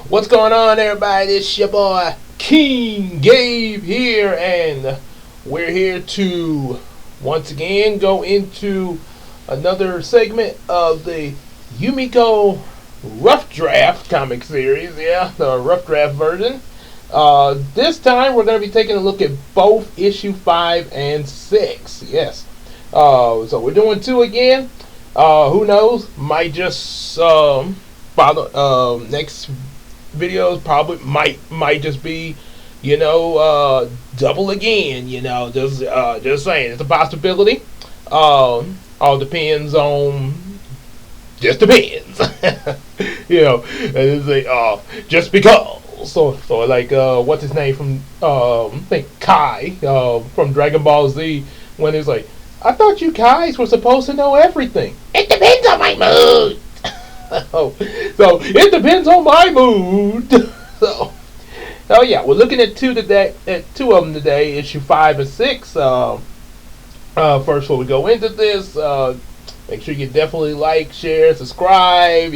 What's going on, everybody? It's your boy King Gabe here, and we're here to once again go into another segment of the Yumeko Rough Draft comic series. Yeah, the Rough Draft version. This time we're going to be taking a look at both issue 5 and 6. Yes. So we're doing 2 again. Who knows? Might just follow next videos probably might just be, double again. Just saying, it's a possibility. All depends on. Just depends. It's like just because. So like what's his name from I think Kai from Dragon Ball Z, when it's like, I thought you guys were supposed to know everything. It depends on my mood. So it depends on my mood. Oh yeah, we're looking at 2 today. At 2 of them today, issue 5 and 6. First, before we go into this, make sure you definitely like, share, subscribe.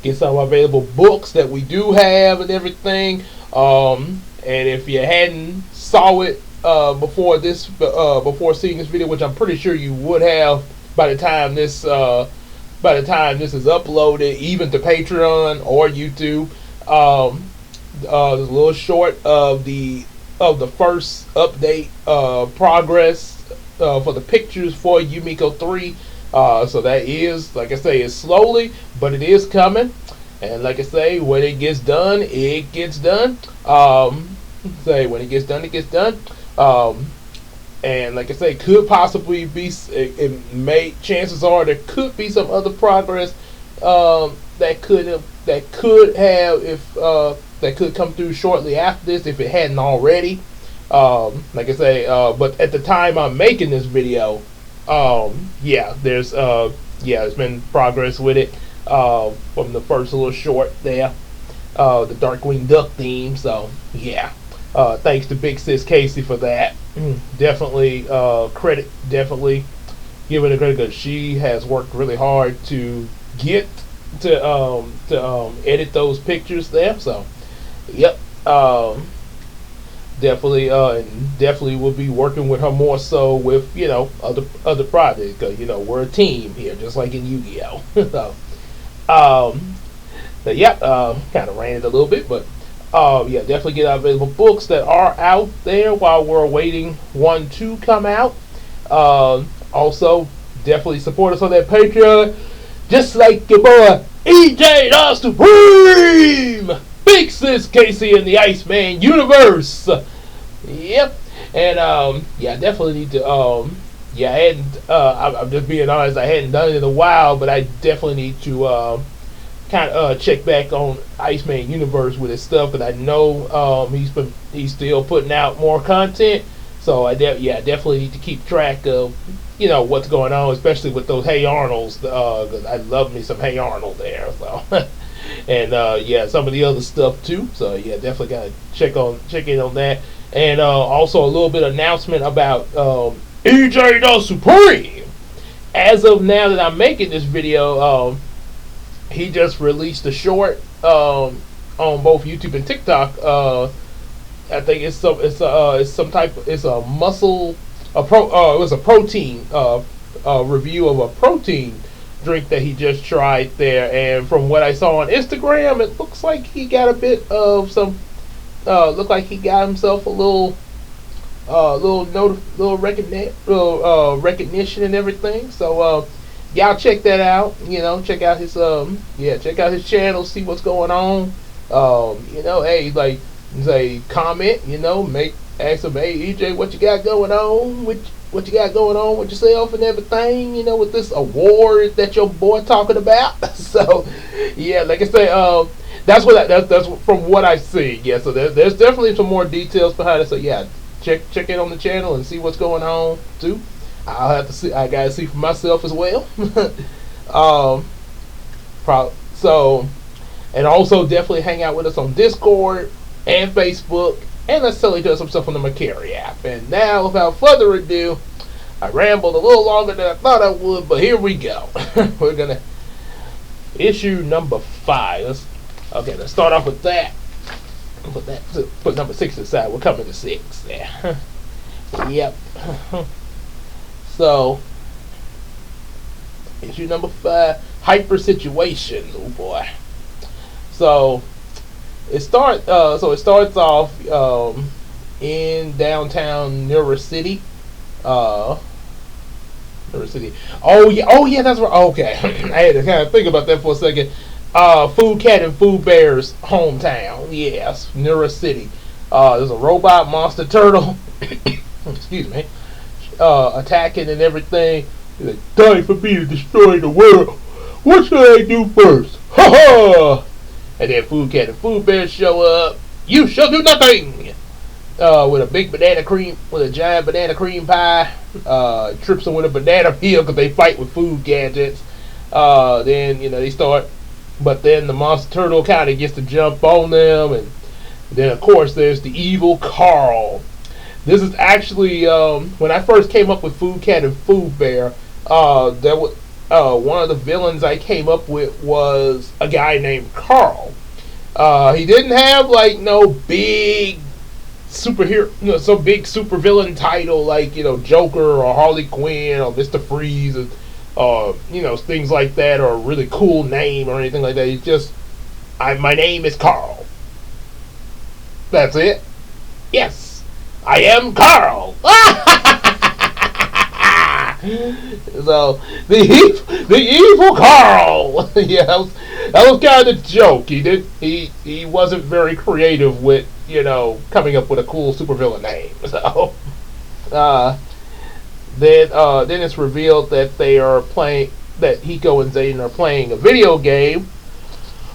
Get some available books that we do have and everything. And if you hadn't saw it before seeing this video, which I'm pretty sure you would have by the time this is uploaded, even to Patreon or YouTube. There's a little short of the first update progress for the pictures for Yumeko 3. So that is, like I say, it's slowly, but it is coming. And like I say, when it gets done, it gets done. When it gets done, it gets done. And like I say, could possibly be, chances are there could be some other progress that could come through shortly after this, if it hadn't already. Like I say, but at the time I'm making this video, there's been progress with it from the first little short there, the Darkwing Duck theme. So yeah, thanks to Big Sis Casey for that. Definitely definitely give it a credit, because she has worked really hard to get to edit those pictures there. So yep. Definitely will be working with her more so with other projects, because we're a team here, just like in Yu-Gi-Oh. Kind of ranted a little bit, but definitely get available books that are out there while we're waiting one to come out. Also, definitely support us on that Patreon, just like your boy EJ the Supreme, Big Sis Casey in the Iceman universe. Yep. And definitely need to I'm just being honest, I hadn't done it in a while, but I definitely need to check back on Iceman universe with his stuff, because I know he's still putting out more content. So I definitely need to keep track of what's going on, especially with those Hey Arnolds, because I love me some Hey Arnold there. So and some of the other stuff too. So definitely gotta check in on that. And also a little bit of announcement about EJ the Supreme. As of now that I'm making this video, he just released a short on both YouTube and TikTok. I think it's a muscle, it was a protein review of a protein drink that he just tried there. And from what I saw on Instagram, it looks like he got a bit of some. Looked like he got himself a little recognition and everything. So y'all check that out. Check out his channel, see what's going on. Hey, say comment. Ask him, hey EJ, what you got going on? What you got going on with yourself and everything? With this award that your boy talking about. So like I say, that's from what I see. Yeah, so there's definitely some more details behind it. So check in on the channel and see what's going on too. I'll have to see. I gotta see for myself as well. And also definitely hang out with us on Discord and Facebook, and let's tell each other some stuff on the Macari app. And now, without further ado, I rambled a little longer than I thought I would, but here we go. We're gonna issue number 5. Okay, let's start off with that. Put number 6 aside. We're coming to 6. Yeah. Yep. So, issue number 5, hyper situation. Oh boy. So it starts off in downtown Neura City. Neura City. Oh yeah, that's right. Okay, I had to kind of think about that for a second. Food Cat and Food Bear's hometown. Yes, Neura City. There's a robot monster turtle. Excuse me. Attacking and everything. He's like, time for me to destroy the world. What should I do first? Ha ha! And then Food Cat and Food Bear show up. You shall do nothing! With a big banana cream, with a giant banana cream pie. Trips them with a banana peel because they fight with food gadgets. Then, they start. But then the monster turtle kind of gets to jump on them. And then, of course, there's the evil Carl. This is actually, when I first came up with Food Cat and Food Bear, that was one of the villains I came up with was a guy named Carl. He didn't have like no big superhero, some big supervillain title like Joker or Harley Quinn or Mr. Freeze, or things like that, or a really cool name or anything like that. He's just, my name is Carl. That's it. Yes, I am Carl. So the evil Carl. Yeah, that was kind of a joke. He wasn't very creative with coming up with a cool supervillain name. So then it's revealed that that Hiko and Zayden are playing a video game.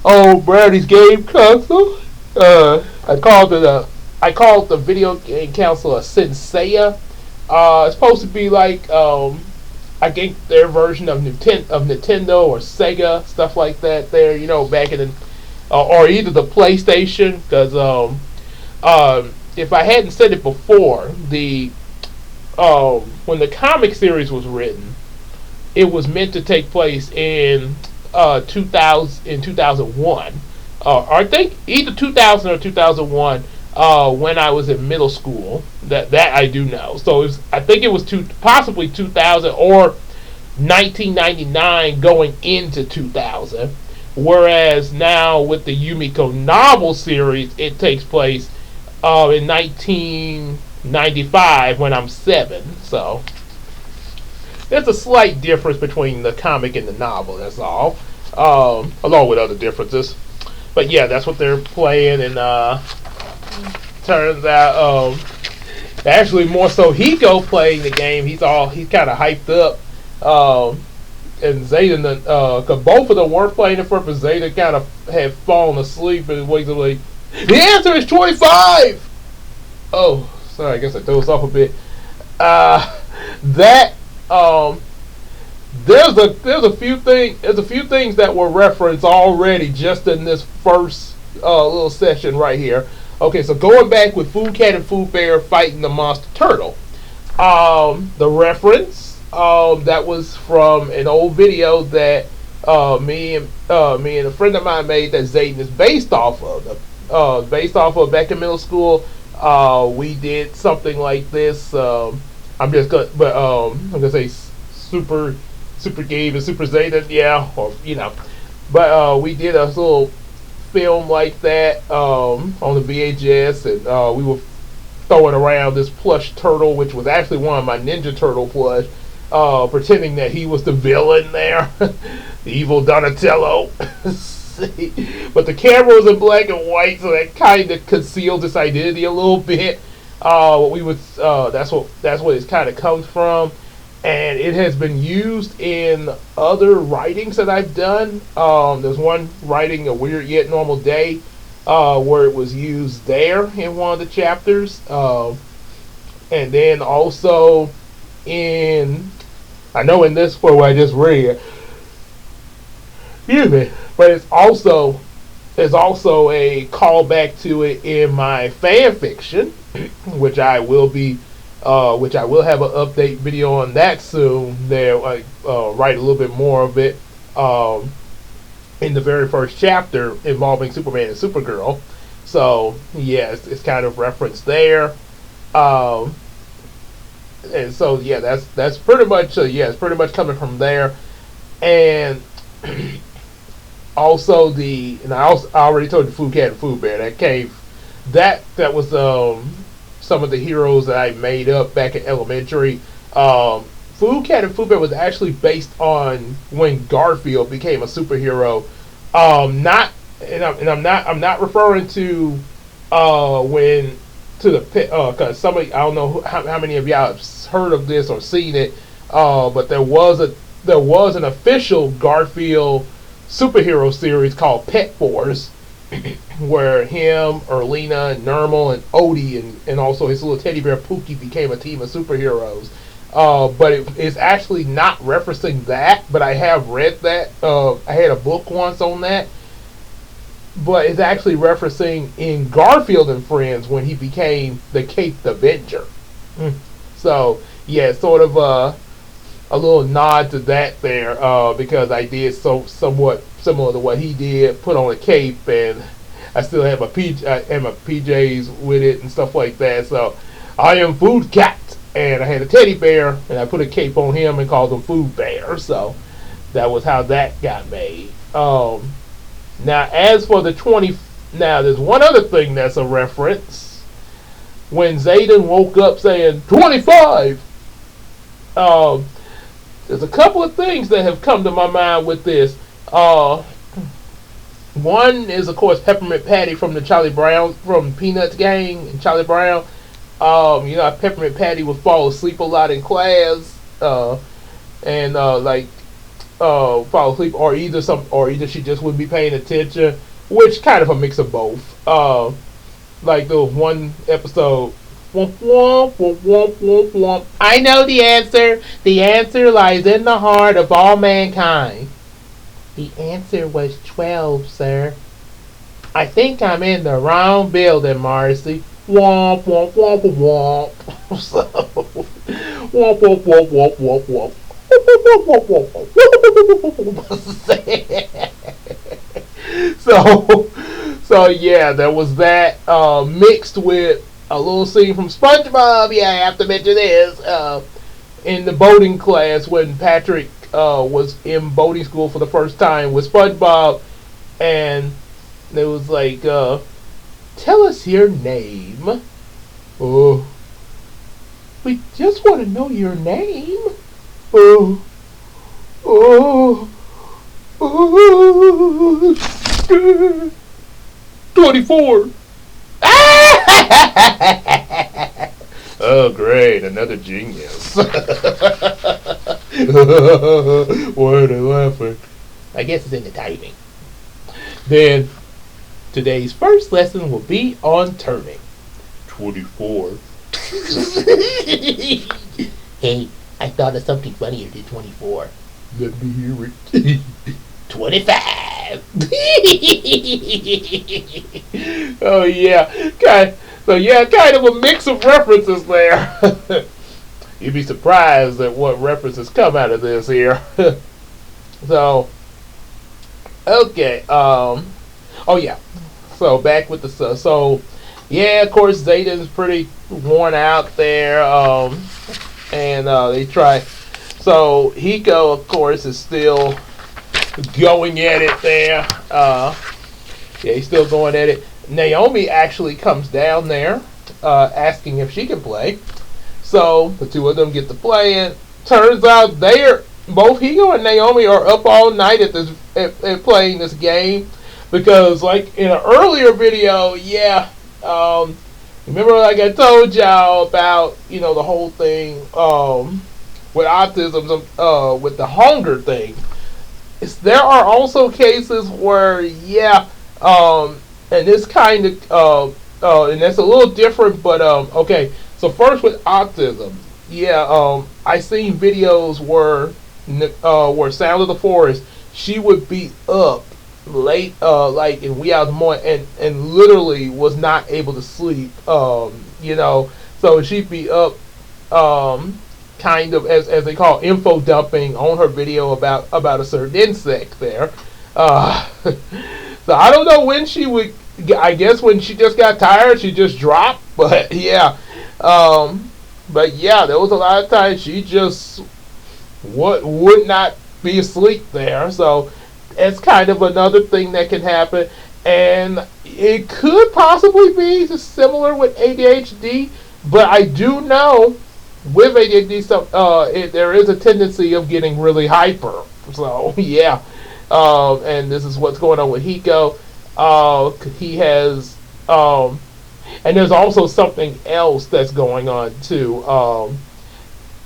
Oh, Brownie's game console. I called the video game console a Senseiya. It's supposed to be like I think their version of Nintendo or Sega, stuff like that. There, back in the or either the PlayStation, because if I hadn't said it before, when the comic series was written, it was meant to take place in 2001. I think either 2000 or 2001. When I was in middle school, that I do know. So I think it was possibly 2000 or 1999 going into 2000. Whereas now with the Yumeko novel series, it takes place in 1995 when I'm 7. So there's a slight difference between the comic and the novel. That's all, along with other differences. But yeah, that's what they're playing, and turns out, actually more so Hiko playing the game. He's kind of hyped up, and Zayden, cause both of them weren't playing it for, but Zayden kind of had fallen asleep and wakes up like, the answer is 25. Oh, sorry, I guess I dozed off a bit. There's a few things that were referenced already just in this first little session right here. Okay, so going back with Food Cat and Food Bear fighting the monster turtle, the reference that was from an old video that me and a friend of mine made that Zayden is based off of. Back in middle school, we did something like this. I'm gonna say Super Gabe and Super Zayden, yeah, or but we did a little film like that on the VHS, and we were throwing around this plush turtle, which was actually one of my Ninja Turtle plush, pretending that he was the villain there, the evil Donatello. But the camera was in black and white, so that kind of concealed his identity a little bit. That's what it kind of comes from. And it has been used in other writings that I've done. There's one writing, A Weird Yet Normal Day, where it was used there in one of the chapters. And then also in this one where I just read, excuse me, but there's also a callback to it in my fan fiction, which I will have an update video on that soon. There, write a little bit more of it. in the very first chapter involving Superman and Supergirl. So yeah, it's kind of referenced there. Um, and so yeah, that's pretty much yeah, it's pretty much coming from there. And also I already told you Food Cat and Food Bear that cave that was some of the heroes that I made up back in elementary. Food Cat and Food Bear was actually based on when Garfield became a superhero. Not I'm not referring to when to the pit because somebody I don't know how many of y'all have heard of this or seen it. But there was an official Garfield superhero series called Pet Force, where him, Erlina, and Nermal, and Odie, and also his little teddy bear Pookie became a team of superheroes. But it's actually not referencing that, but I have read that. I had a book once on that. But it's actually referencing in Garfield and Friends when he became the Caped Avenger. So, yeah, sort of a little nod to that there, because I did somewhat similar to what he did, put on a cape, and I still have my PJs with it and stuff like that. So I am Food Cat, and I had a teddy bear, and I put a cape on him and called him Food Bear. So that was how that got made. Now, as for the 20, now there's one other thing that's a reference. When Zayden woke up saying 25, there's a couple of things that have come to my mind with this. One is, of course, Peppermint Patty from the Charlie Brown, from Peanuts gang and Charlie Brown. You know, Peppermint Patty would fall asleep a lot in class, and fall asleep, or either she just wouldn't be paying attention, which kind of a mix of both. Like the one episode, womp, womp, womp, womp, womp, womp. I know the answer. The answer lies in the heart of all mankind. The answer was 12, sir. I think I'm in the wrong building, Marcy. Womp, womp, womp, womp. So, womp, womp, womp, womp, womp, womp. So yeah, there was that mixed with a little scene from SpongeBob. Yeah, I have to mention this in the boating class when Patrick was in boating school for the first time with SpongeBob, and it was like, tell us your name. Oh, we just want to know your name. Oh, oh, oh, 24. Oh, great, another genius. Why are they laughing? I guess it's in the typing. Then, today's first lesson will be on turning. 24. Hey, I thought of something funnier than 24. Let me hear it. 25. Oh yeah, kind of a mix of references there. You'd be surprised at what references come out of this here. So, okay. Oh yeah. So back with the so yeah, of course Zayden's pretty worn out there. And they try. So Hiko, of course, is still going at it there. Yeah, he's still going at it. Naomi actually comes down there, asking if she can play. So the two of them get to playing. Turns out both Hiko and Naomi are up all night at playing this game, because like in an earlier video, yeah, remember like I told y'all about, you know, the whole thing with autism, with the hunger thing. There are also cases where, yeah, and this kind of, and that's a little different, but okay. So first with autism, yeah, I seen videos where Sound of the Forest, she would be up late, like in wee hours in the morning, and literally was not able to sleep. You know, so she'd be up, kind of as they call info dumping on her video about a certain insect there. Uh, so I don't know when she would. I guess when she just got tired, she just dropped. But yeah, um, but yeah, there was a lot of times she just would not be asleep there. So it's kind of another thing that can happen, and it could possibly be similar with ADHD. But I do know with ADHD, there is a tendency of getting really hyper. So yeah, and this is what's going on with Hiko. He has, and there's also something else that's going on too.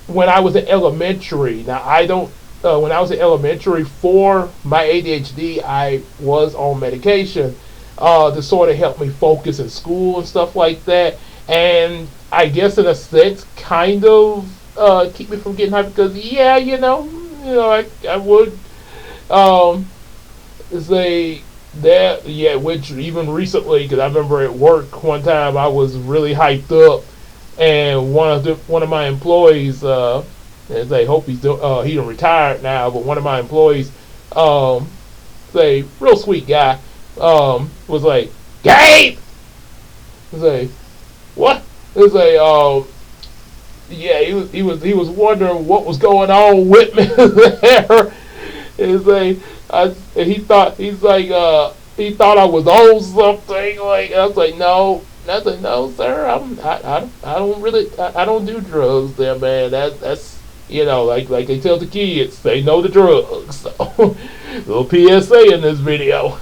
When I was in elementary, now I don't. When I was in elementary for my ADHD, I was on medication to sort of help me focus in school and stuff like that. And I guess in a sense, kind of keep me from getting hyper because yeah, I would say that yeah, which even recently because I remember at work one time I was really hyped up, and one of my employees, as I hope he done retired now, but one of my employees, say real sweet guy, was like, Gabe, was like, what? It was like, yeah, he was wondering what was going on with me there. It's like he thought I was on something. Like I was like, no. I was like, no, sir. I don't really I don't do drugs there, man. That's like they tell the kids, they know the drugs. So little PSA in this video.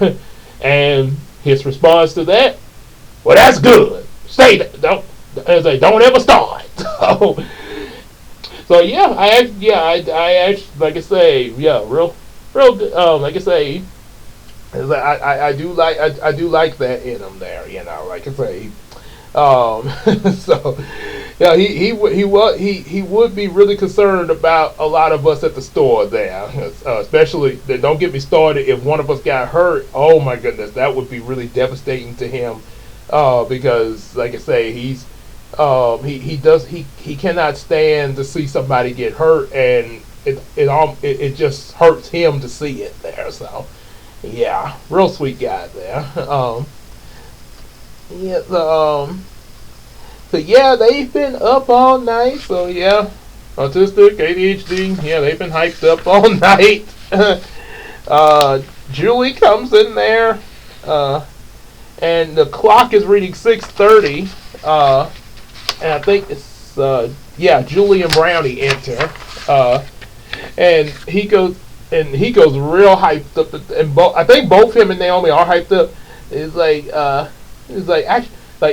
And his response to that, well, that's good. Say that. Don't ever start. So yeah, I actually, like I say, yeah, real good. Like I say, I do like that in him there. Like I say, so yeah, he would be really concerned about a lot of us at the store there, especially. Don't get me started if one of us got hurt. Oh my goodness, that would be really devastating to him, because like I say, he cannot stand to see somebody get hurt, and it just hurts him to see it there. So yeah, real sweet guy there. Yeah, so yeah, they've been up all night. So yeah, autistic, ADHD. Yeah, they've been hyped up all night. Julie comes in there, and the clock is reading 6:30. And I think it's yeah, Julie and Brownie enter, and he goes real hyped up, and I think both him and Naomi are hyped up. It's like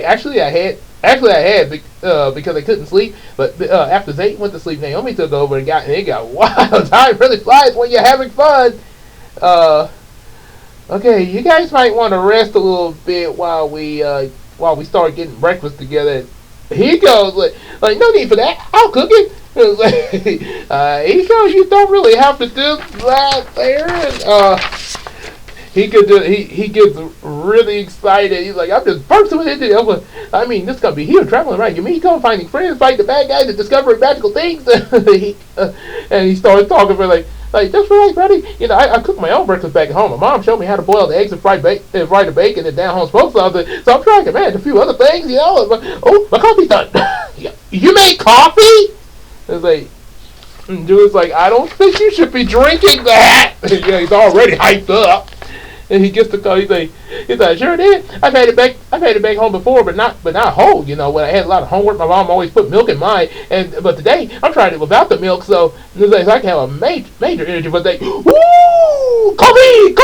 actually I had because I couldn't sleep, but after Zayden went to sleep, Naomi took over and it got wild. Time really flies when you're having fun. Okay, you guys might want to rest a little bit while we start getting breakfast together. He goes like no need for that. I'll cook it. He goes, you don't really have to do that there. And he gets really excited. He's like, I'm just bursting into it. I mean, this gonna be here traveling around Yumeko, finding friends, fighting the bad guys, and discovering magical things. And he started talking for like just relax, buddy. I cook my own breakfast back at home. My mom showed me how to boil the eggs and fry the bacon and down home smoke something. So I'm trying to manage a few other things. Oh, my coffee's done. You made coffee? It's like, Julie's like, I don't think you should be drinking that. Yeah, he's already hyped up. And he gets the call. He's like, sure did. I've had it back home before, but not whole. When I had a lot of homework, my mom always put milk in mine. But today I'm trying it without the milk, so I can have a major energy. But they, woo, coffee.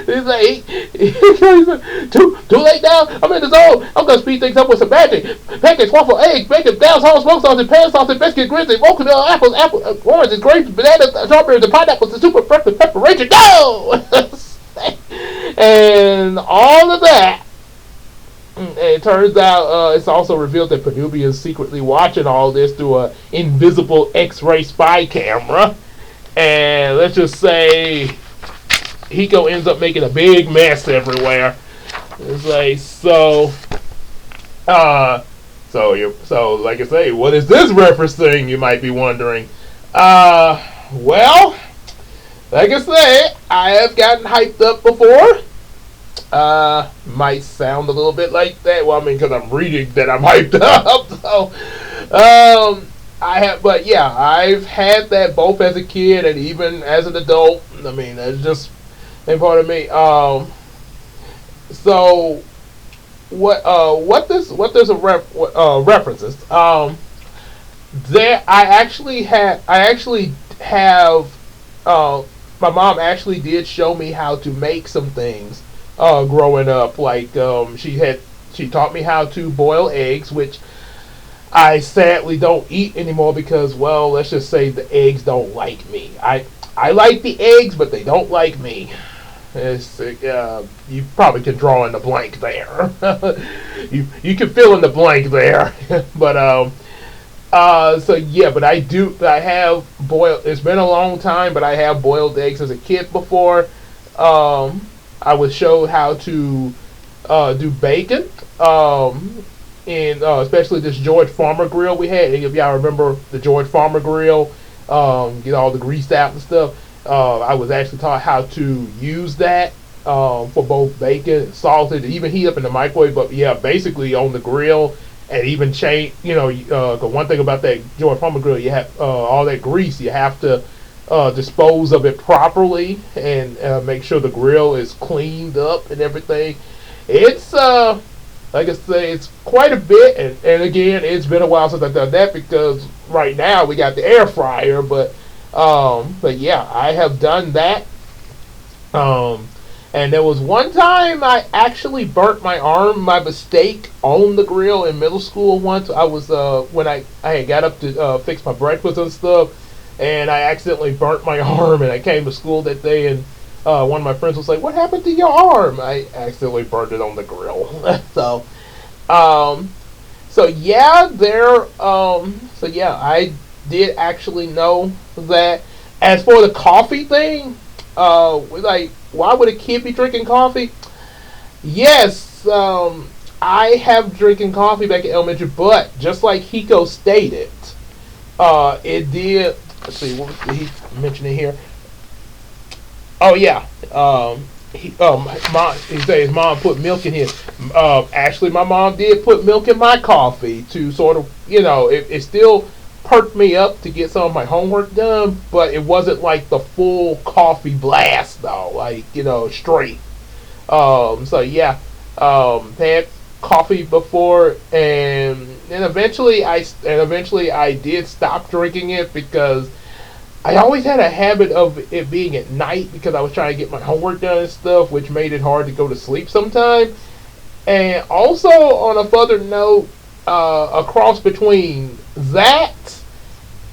He's like, too late now. I'm in the zone. I'm gonna speed things up with some magic. Pancakes, waffle, eggs, bacon, down home smoked sausage, pan sausage, biscuit, grizzly, oatmeal, apples, oranges, grapes, bananas, strawberries, and pineapples, and super breakfast preparation. Go! And all of that. And it turns out it's also revealed that Penumbra is secretly watching all this through an invisible X-ray spy camera. And let's just say Hiko ends up making a big mess everywhere. It's like, so like I say, what is this referencing, you might be wondering. Well, like I said, I have gotten hyped up before. Might sound a little bit like that. Well, I mean, because I'm reading that I'm hyped up. So, I have, but yeah, I've had that both as a kid and even as an adult. I mean, that's just a part of me. So what does a references? There, I actually have my mom actually did show me how to make some things growing up. Like she taught me how to boil eggs, which I sadly don't eat anymore because, well, let's just say the eggs don't like me. I like the eggs, but they don't like me. You probably can draw in the blank there. You can fill in the blank there, but so yeah, but I have boiled. It's been a long time, but I have boiled eggs as a kid before. I was showed how to do bacon. And especially this George Farmer grill we had. Any of y'all remember the George Farmer grill? Get all the grease out and stuff. I was actually taught how to use that for both bacon, salted, even heat up in the microwave. But yeah, basically on the grill and even change. The one thing about that George Farmer grill, you have all that grease. You have to dispose of it properly and make sure the grill is cleaned up and everything. It's like I say, it's quite a bit, and again, it's been a while since I've done that because right now we got the air fryer, but yeah, I have done that. And there was one time I actually burnt my arm by mistake on the grill in middle school once. I was when I had got up to fix my breakfast and stuff, and I accidentally burnt my arm, and I came to school that day, and one of my friends was like, "What happened to your arm?" I accidentally burned it on the grill. So yeah, I did actually know that. As for the coffee thing, like, why would a kid be drinking coffee? Yes, I have drinking coffee back in elementary, but just like Hiko stated, it did. Let's see, what was he mentioning here? Oh yeah. He said his mom put milk in his. Actually, my mom did put milk in my coffee to sort of, it still perked me up to get some of my homework done, but it wasn't like the full coffee blast though, like, straight. So yeah, had coffee before, and eventually I did stop drinking it because I always had a habit of it being at night because I was trying to get my homework done and stuff, which made it hard to go to sleep sometimes. And also, on a further note, a cross between that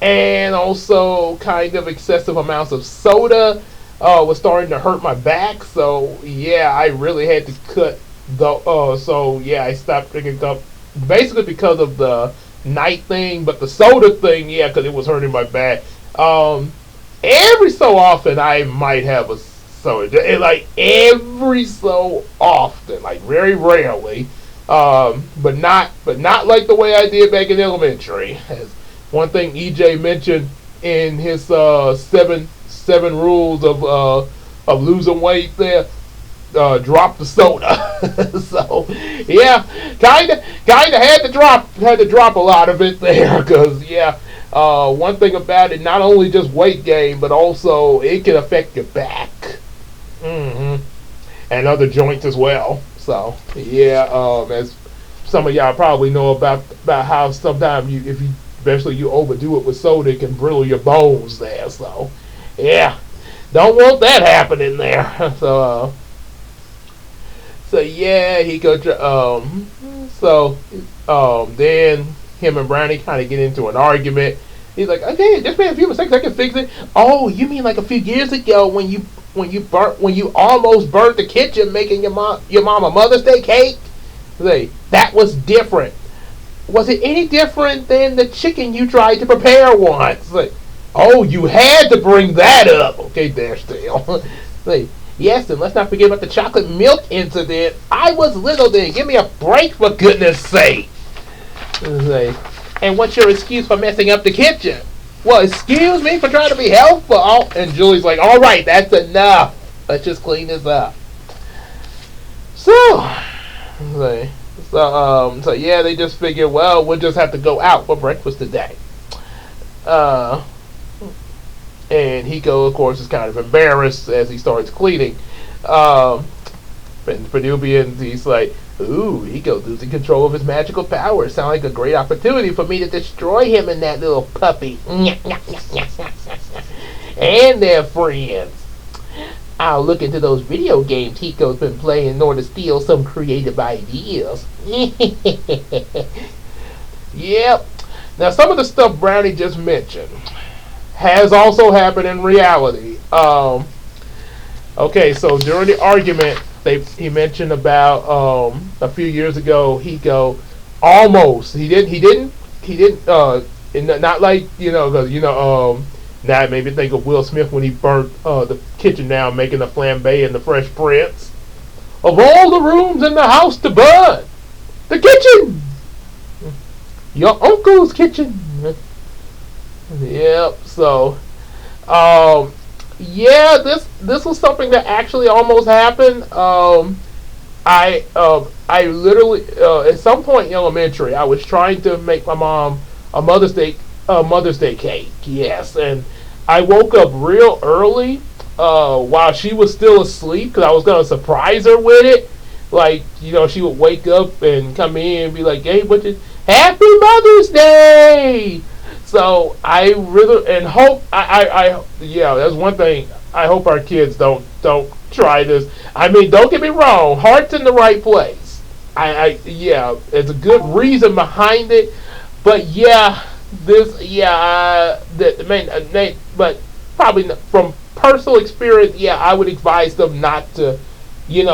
and also kind of excessive amounts of soda was starting to hurt my back. So yeah, I really had to cut the. So yeah, I stopped drinking up basically because of the night thing, but the soda thing, yeah, because it was hurting my back. Every so often I might have a soda, like every so often, like very rarely, but not like the way I did back in elementary. As one thing EJ mentioned in his seven rules of losing weight there. Drop the soda. So yeah, kinda had to drop a lot of it there because yeah. One thing about it, not only just weight gain, but also it can affect your back, and other joints as well. So yeah, as some of y'all probably know about how sometimes especially you overdo it with soda, it can brittle your bones there. So yeah, don't want that happening there. So yeah, he could. Then him and Brownie kind of get into an argument. He's like, "Okay, just been a few mistakes. I can fix it." Oh, you mean like a few years ago when you almost burnt the kitchen making your mom a Mother's Day cake? Like, that was different. Was it any different than the chicken you tried to prepare once? Like, oh, you had to bring that up. Okay, there still. Like, yes, and let's not forget about the chocolate milk incident. I was little then. Give me a break, for goodness sake. Like, and what's your excuse for messing up the kitchen? Well, excuse me for trying to be helpful. Oh, and Julie's like, all right, that's enough. Let's just clean this up. So, so yeah, they just figured, well, we'll just have to go out for breakfast today. Uh, and Hiko, of course, is kind of embarrassed as he starts cleaning. And Penubian, he's like, ooh, Hiko's losing control of his magical powers. Sound like a great opportunity for me to destroy him and that little puppy. And their friends. I'll look into those video games Hiko's been playing in order to steal some creative ideas. Yep. Now, some of the stuff Brownie just mentioned has also happened in reality. Okay, so during the argument, he mentioned about a few years ago, Hiko almost he didn't not like because now it made me think of Will Smith when he burnt the kitchen down making a flambe in The Fresh Prince. Of all the rooms in the house to burn, the kitchen, your uncle's kitchen. Yep. So, yeah, this was something that actually almost happened. I literally at some point in elementary, I was trying to make my mom a Mother's Day cake. Yes, and I woke up real early while she was still asleep because I was gonna surprise her with it. Like she would wake up and come in and be like, "Hey, Happy Mother's Day!" So I really and hope yeah, that's one thing. I hope our kids don't try this. I mean, don't get me wrong, heart's in the right place. Yeah, there's a good reason behind it, but yeah, but probably from personal experience, yeah, I would advise them not to, if you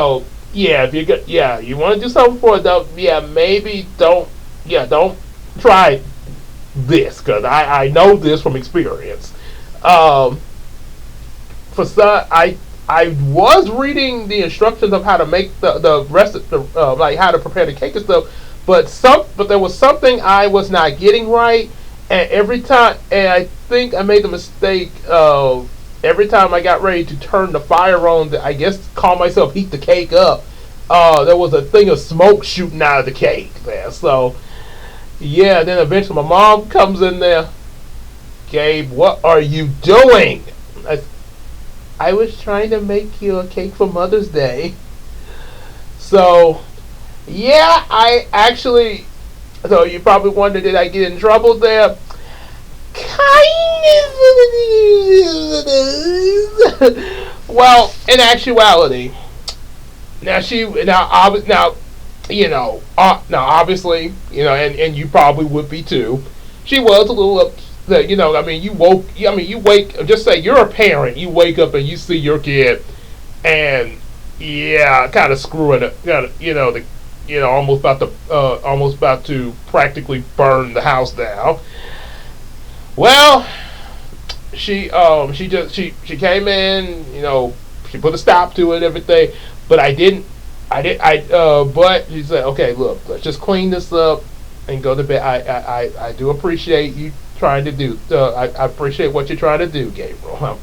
want to do something for adults, maybe don't try this because I know this from experience. For some, I was reading the instructions of how to make the rest of the like how to prepare the cake and stuff, but there was something I was not getting right, and I think I made the mistake of every time I got ready to turn the fire on, I guess call myself heat the cake up. There was a thing of smoke shooting out of the cake there, so. Yeah, then eventually my mom comes in there. Gabe, what are you doing? I was trying to make you a cake for Mother's Day. So, yeah, so you probably wonder, did I get in trouble there? Kind of. Well, in actuality, now obviously, and you probably would be too. She was a little upset, you wake, just say you're a parent, you wake up and you see your kid, and kind of screwing it, almost about to practically burn the house down. Well, she came in, she put a stop to it and everything, but but she said, okay, look, let's just clean this up and go to bed. I do appreciate you trying to do, I appreciate what you're trying to do, Gabriel.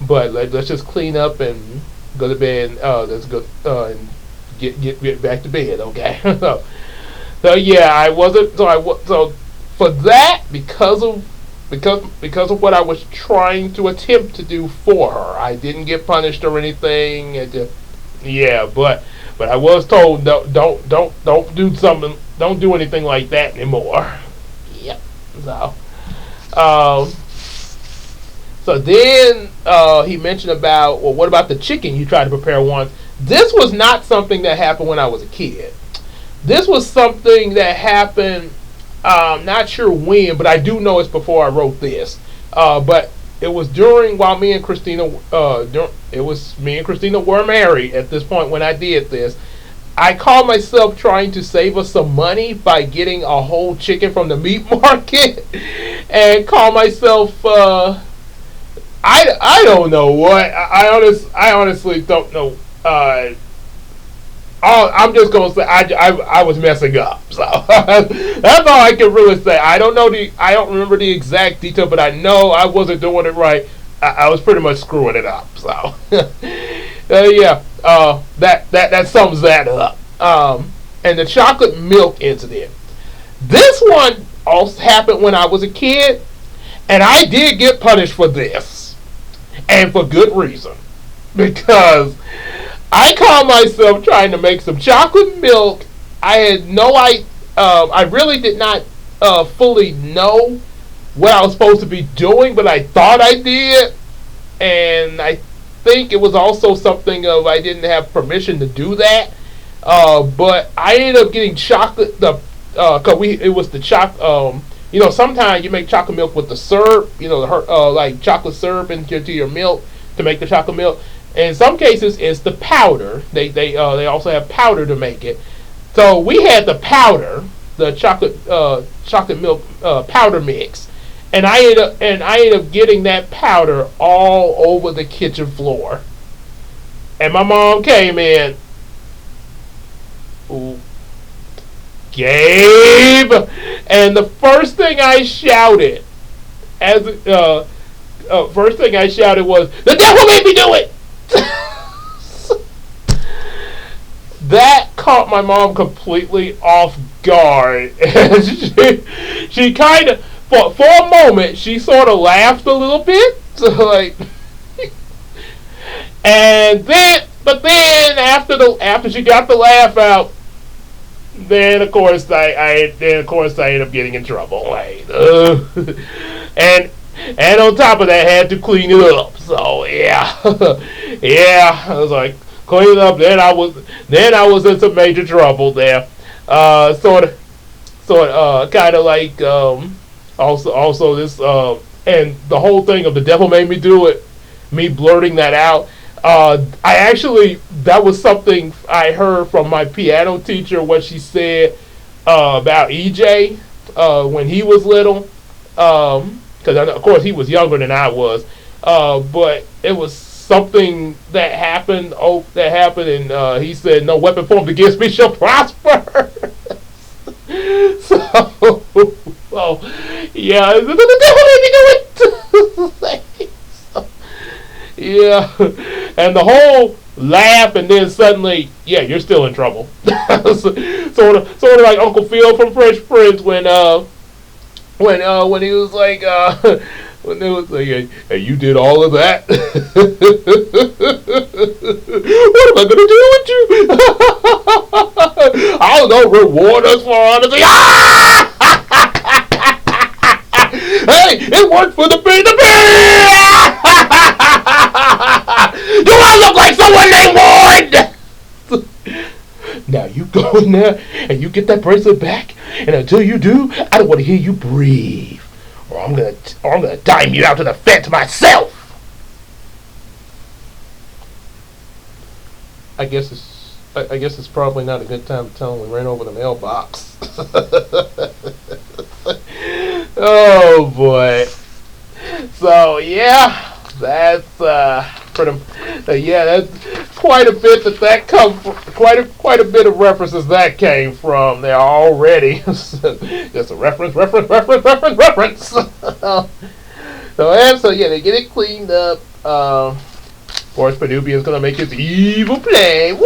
But let's just clean up and go to bed. Let's go and get back to bed, okay? So yeah, I wasn't, so for that, because of what I was trying to attempt to do for her, I didn't get punished or anything. But I was told don't do something, don't do anything like that anymore. Yep. So then he mentioned about, well, what about the chicken you tried to prepare once? This was not something that happened when I was a kid. This was something that happened, not sure when, but I do know it's before I wrote this. But it was while me and Christina, were married at this point when I did this. I called myself trying to save us some money by getting a whole chicken from the meat market, and call myself, I don't know what, I honestly don't know, Oh, I'm just gonna say I was messing up. So that's all I can really say. I don't remember the exact detail, but I know I wasn't doing it right. I was pretty much screwing it up. So yeah, that sums that up. And the chocolate milk incident. This one also happened when I was a kid, and I did get punished for this, and for good reason, because I caught myself trying to make some chocolate milk. I had no I I really did not fully know what I was supposed to be doing, but I thought I did, and I think it was also something of I didn't have permission to do that. But I ended up getting chocolate. Cause it was the sometimes you make chocolate milk with the syrup. Like chocolate syrup into your milk to make the chocolate milk. In some cases, it's the powder. They also have powder to make it. So we had the powder, the chocolate milk powder mix, and I ended up getting that powder all over the kitchen floor. And my mom came in. Ooh, Gabe, and the first thing I shouted, first thing I shouted was, "The devil made me do it!" That caught my mom completely off guard, and she kind of, for a moment, she sort of laughed a little bit, so like, and then, but then after she got the laugh out, then of course I ended up getting in trouble, like, and on top of that, I had to clean it up. So yeah, yeah, I was like clean it up. Then I was in some major trouble there. Kind of like also this and the whole thing of the devil made me do it. Me blurting that out. I actually that was something I heard from my piano teacher. What she said about EJ when he was little. Because of course he was younger than I was, but it was something that happened. And he said, "No weapon formed against me shall prosper." So, well, yeah, the devil made me do it. So, yeah, and the whole laugh, and then suddenly, yeah, you're still in trouble. Sort of like Uncle Phil from Fresh Prince when he was like when it was like, hey, you did all of that. What am I gonna do with you? I don't know. Reward us for honesty. Hey, it worked for the bee. The bee. Do I look like someone named Ward? Now you go in there and you get that bracelet back, and until you do, I don't want to hear you breathe, or I'm gonna dime you out to the fence myself. I guess it's probably not a good time to tell him we ran over the mailbox. Oh boy. So yeah, that's pretty. Yeah, that's quite a bit that come from, quite a bit of references that came from there already. Just a reference. So yeah, they get it cleaned up. Of course, Panubian's gonna make his evil play.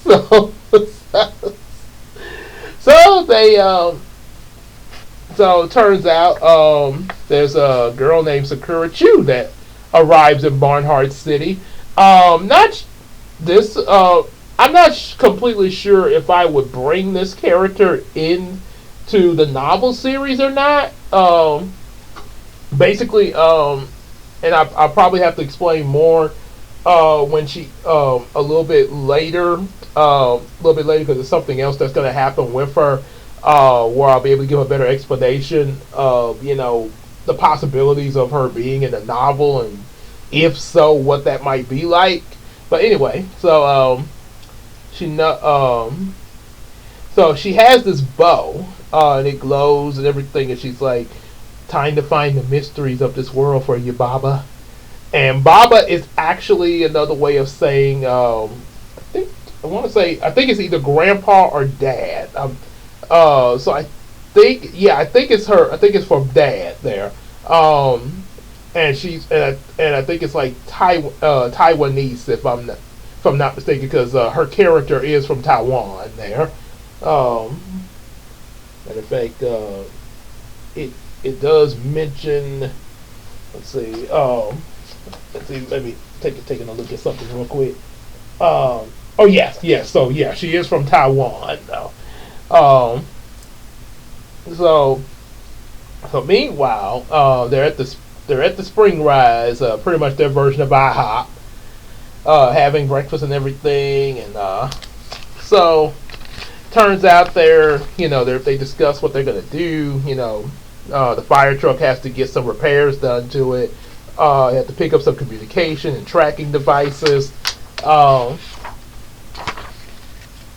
so, so they so it turns out there's a girl named Sakura Chu that arrives in Barnhart City. Not this. I'm not completely sure if I would bring this character into the novel series or not. Basically, and I'll probably have to explain more when she a little bit later, because there's something else that's going to happen with her, where I'll be able to give a better explanation of the possibilities of her being in the novel, and if so, what that might be like. But anyway, so she has this bow, and it glows and everything, and she's like, "Time to find the mysteries of this world for you, Baba." And Baba is actually another way of saying, I think I think it's either grandpa or dad. So I think it's her. I think it's for dad there. Um, and I think it's like Taiwanese if I'm not mistaken, because her character is from Taiwan there. Um, and in fact, it it does mention. Let's see. Let's see. Let me taking a look at something real quick. Oh yes, yes. So yeah, she is from Taiwan though. Um, so meanwhile, they're at the spring rise, pretty much their version of IHOP, having breakfast and everything, and so turns out they discuss what they're gonna do. The fire truck has to get some repairs done to it. They have to pick up some communication and tracking devices. Um,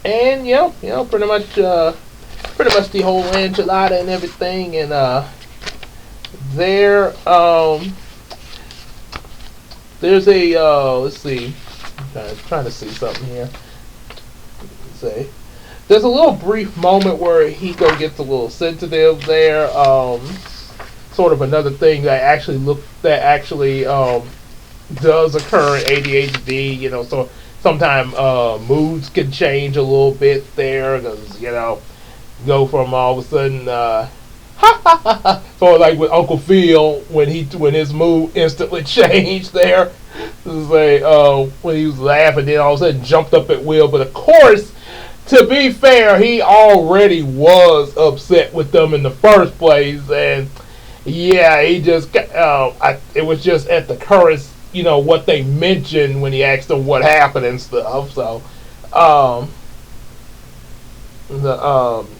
and pretty much the whole enchilada and everything, and there there's a let's see, trying to see something here. Let's see. There's a little brief moment where Hiko gets a little sensitive there. Sort of another thing that actually does occur in ADHD. So sometimes moods can change a little bit there, because go from all of a sudden sort of like with Uncle Phil when his mood instantly changed there. Say when he was laughing, then all of a sudden jumped up at Will. But of course, to be fair, he already was upset with them in the first place, and yeah, he just it was just at the current, what they mentioned when he asked them what happened and stuff. So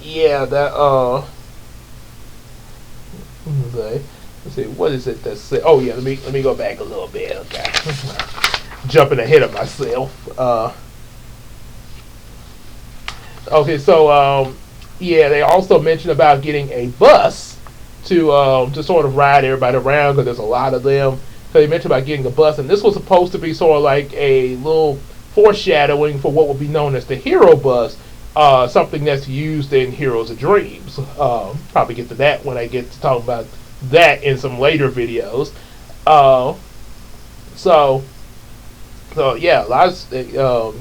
yeah, that let's see, what is it that said? Oh yeah, let me go back a little bit. Okay, jumping ahead of myself. Okay, so yeah, they also mentioned about getting a bus to sort of ride everybody around, because there's a lot of them. So they mentioned about getting a bus, and this was supposed to be sort of like a little foreshadowing for what would be known as the Hero Bus, something that's used in Heroes of Dreams. Probably get to that when I get to talk about that in some later videos. So yeah,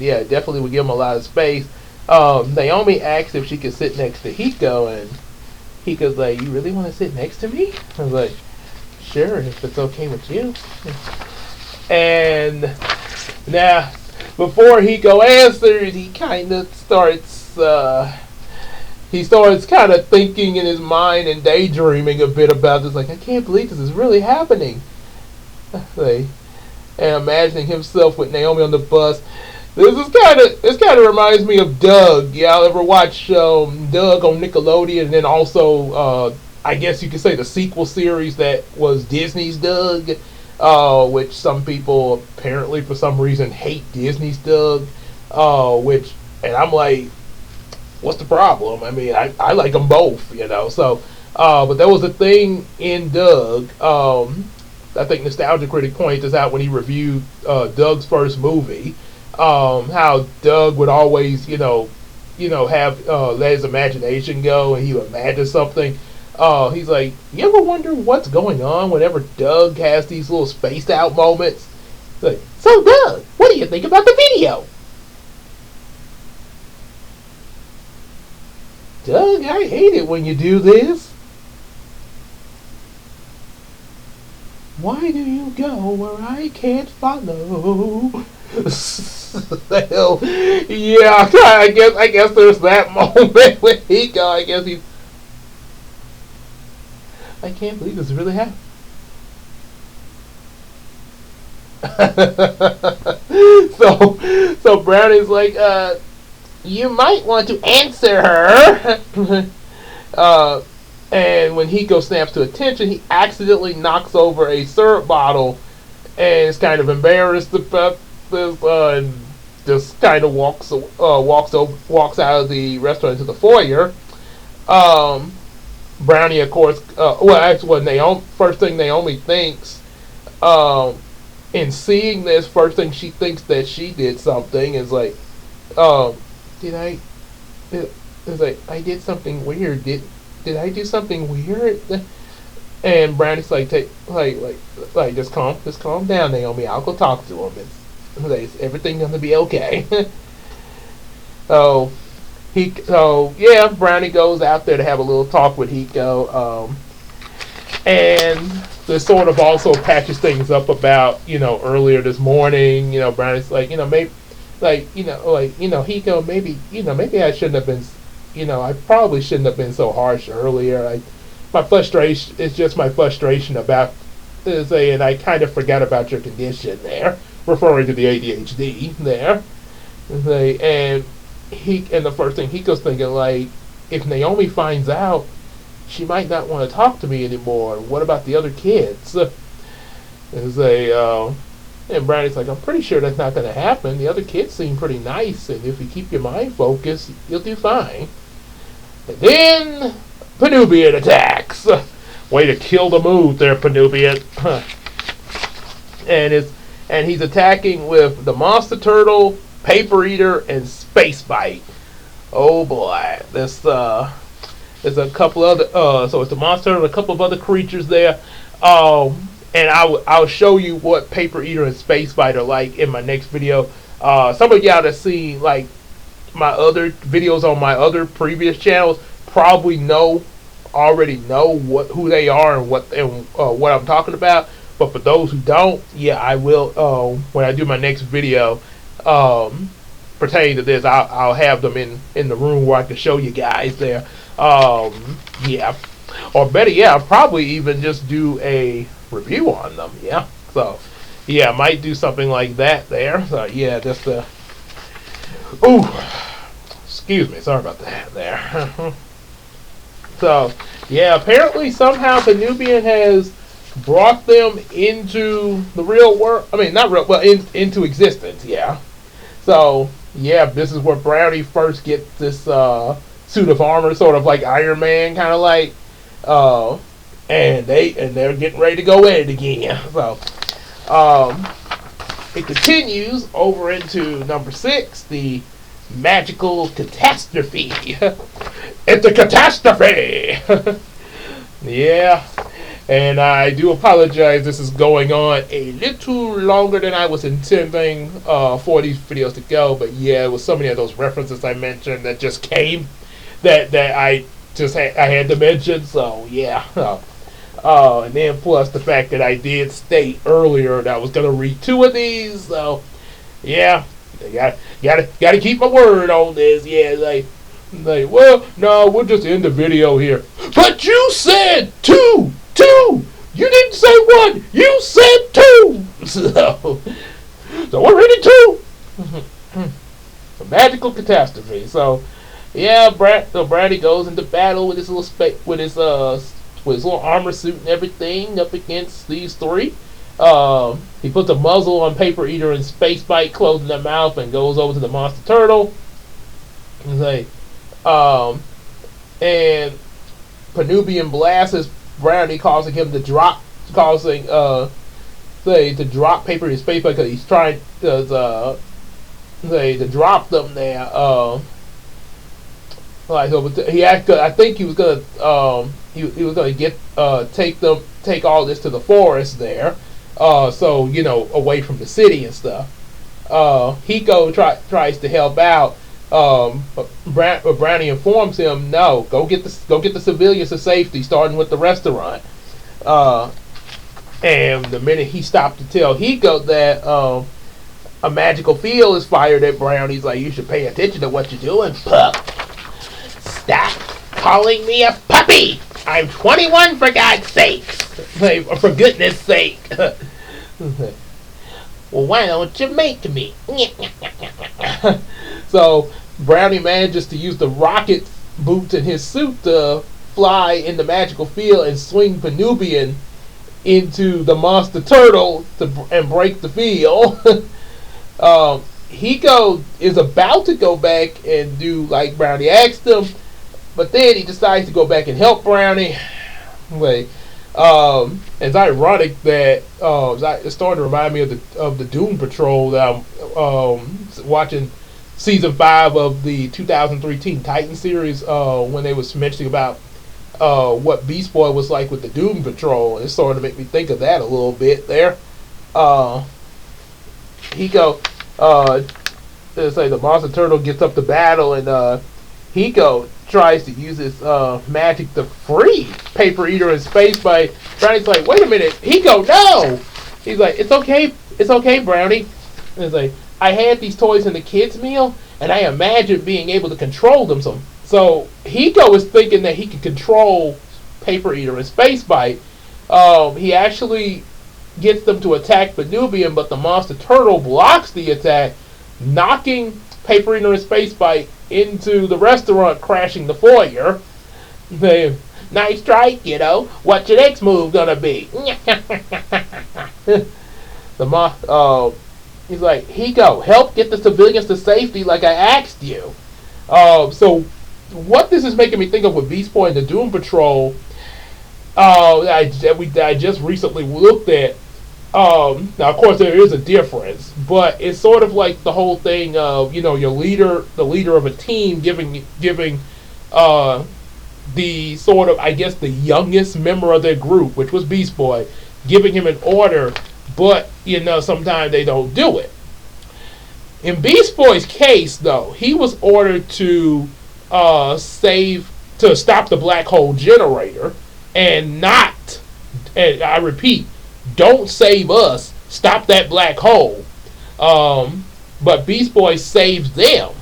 yeah, definitely would give them a lot of space. Naomi asked if she could sit next to Hiko, and Hiko's like, "You really want to sit next to me?" I was like, "Sure, if it's okay with you." And now, before Hiko answers, he kind of starts kind of thinking in his mind and daydreaming a bit about this. Like, I can't believe this is really happening. Like, and imagining himself with Naomi on the bus. This kind of reminds me of Doug. Y'all ever watch Doug on Nickelodeon? And then also, I guess you could say the sequel series that was Disney's Doug, which some people apparently for some reason hate Disney's Doug. And I'm like, what's the problem? I mean, I like them both, So, but there was a thing in Doug. I think Nostalgia Critic pointed this out when he reviewed Doug's first movie. How Doug would always, have let his imagination go, and he would imagine something. He's like, you ever wonder what's going on whenever Doug has these little spaced out moments? He's like, so Doug, what do you think about the video? Doug, I hate it when you do this. Why do you go where I can't follow? Hell, yeah, I guess there's that moment when he go. I guess he's. I can't believe this really happened. so Brownie's like, you might want to answer her. And when Hiko snaps to attention, he accidentally knocks over a syrup bottle, and is kind of embarrassed about this, and just kind of walks out of the restaurant to the foyer. Um, Brownie, of course. Well, actually, what Naomi first thing Naomi thinks, um, in seeing this, first thing she thinks that she did something is like, um, did I? It's like I did something weird. Did I do something weird? And Brownie's like, take like just calm down, Naomi. I'll go talk to him. It's like, everything's gonna be okay. So yeah, Brownie goes out there to have a little talk with Hiko, and this sort of also patches things up about earlier this morning. Brownie's like maybe Hiko, maybe I shouldn't have been, I probably shouldn't have been so harsh earlier. My frustration is just my frustration about this, and I kind of forgot about your condition there, referring to the ADHD there. And the first thing Hiko's thinking, like, if Naomi finds out, she might not want to talk to me anymore. What about the other kids? And Brownie's like, I'm pretty sure that's not going to happen. The other kids seem pretty nice, and if you keep your mind focused, you'll do fine. And then Penubian attacks. Way to kill the mood there, Penubian. And he's attacking with the Monster Turtle, Paper Eater, and Space Bite. Oh boy, there's a couple other. So it's the Monster Turtle and a couple of other creatures there. And I'll show you what Paper Eater and Space Bite are like in my next video. Some of y'all that see like my other videos on my other previous channels probably already know who they are and what I'm talking about. But for those who don't, yeah, I will when I do my next video pertaining to this. I'll have them in the room where I can show you guys there. Yeah, or better, yeah, I'll probably even just do a review on them. Yeah, so yeah, I might do something like that there. So yeah, just ooh, excuse me, sorry about that there. So yeah, apparently somehow the Nubian has brought them into the real world. I mean, not real, well, into existence. Yeah. So yeah, this is where Brownie first gets this suit of armor, sort of like Iron Man, kind of like, and they're getting ready to go at it again. So it continues over into number 6, the magical catastrophe. It's a catastrophe. Yeah. And I do apologize, this is going on a little longer than I was intending for these videos to go. But yeah, it was so many of those references I mentioned that just came that I had to mention. So yeah. And then plus the fact that I did state earlier that I was going to read 2 of these. So yeah, gotta keep my word on this. Yeah, like, well, no, we'll just end the video here. But you said 2! You didn't say 1! You said 2! So we're ready 2! A magical catastrophe. So yeah, Brady goes into battle with his little with his little armor suit and everything up against these 3. He puts a muzzle on Paper Eater and Space Bite, closing their mouth, and goes over to the Monster Turtle. And say, and Penubian blasts Brownie, causing him to drop, to drop Paper and Space because he's trying to drop them there. I think he was gonna he was gonna take all this to the forest there, so away from the city and stuff. Hiko tries to help out. But Brownie informs him, no, go get the civilians to safety, starting with the restaurant. And the minute he stopped to tell Hiko that a magical field is fired at Brownie, he's like, you should pay attention to what you're doing, pup. Stop calling me a puppy. I'm 21, for God's sake. For goodness sake. Well, why don't you make me? So Brownie manages to use the rocket boots in his suit to fly in the magical field and swing Penubian into the Monster Turtle and break the field. Hiko is about to go back and do like Brownie asked him, But then he decides to go back and help Brownie. Like, it's ironic that it's starting to remind me of the Doom Patrol that I'm watching season 5 of the 2003 Teen Titans series when they was mentioning about what Beast Boy was like with the Doom Patrol. It sort of make me think of that a little bit there. Hiko, it's like the Monster Turtle gets up to battle, and Hiko tries to use his magic to free Paper Eater in space by Brownie's like, wait a minute, Hiko, no! He's like, it's okay, Brownie. And it's like, I had these toys in the kids' meal, and I imagined being able to control them. So Hiko is thinking that he can control Paper Eater and Space Bite. He actually gets them to attack Benubian, but the Monster Turtle blocks the attack, knocking Paper Eater and Space Bite into the restaurant, crashing the foyer. They, nice try, kiddo. What's your next move gonna be? He's like, Hiko, help get the civilians to safety like I asked you. So what this is making me think of with Beast Boy and the Doom Patrol, I just recently looked at. Now, of course, there is a difference, but it's sort of like the whole thing of, your leader, the leader of a team, giving the sort of, I guess, the youngest member of their group, which was Beast Boy, giving him an order, but sometimes they don't do it. In Beast Boy's case, though, he was ordered to stop the black hole generator, and I repeat, don't save us, stop that black hole. But Beast Boy saves them,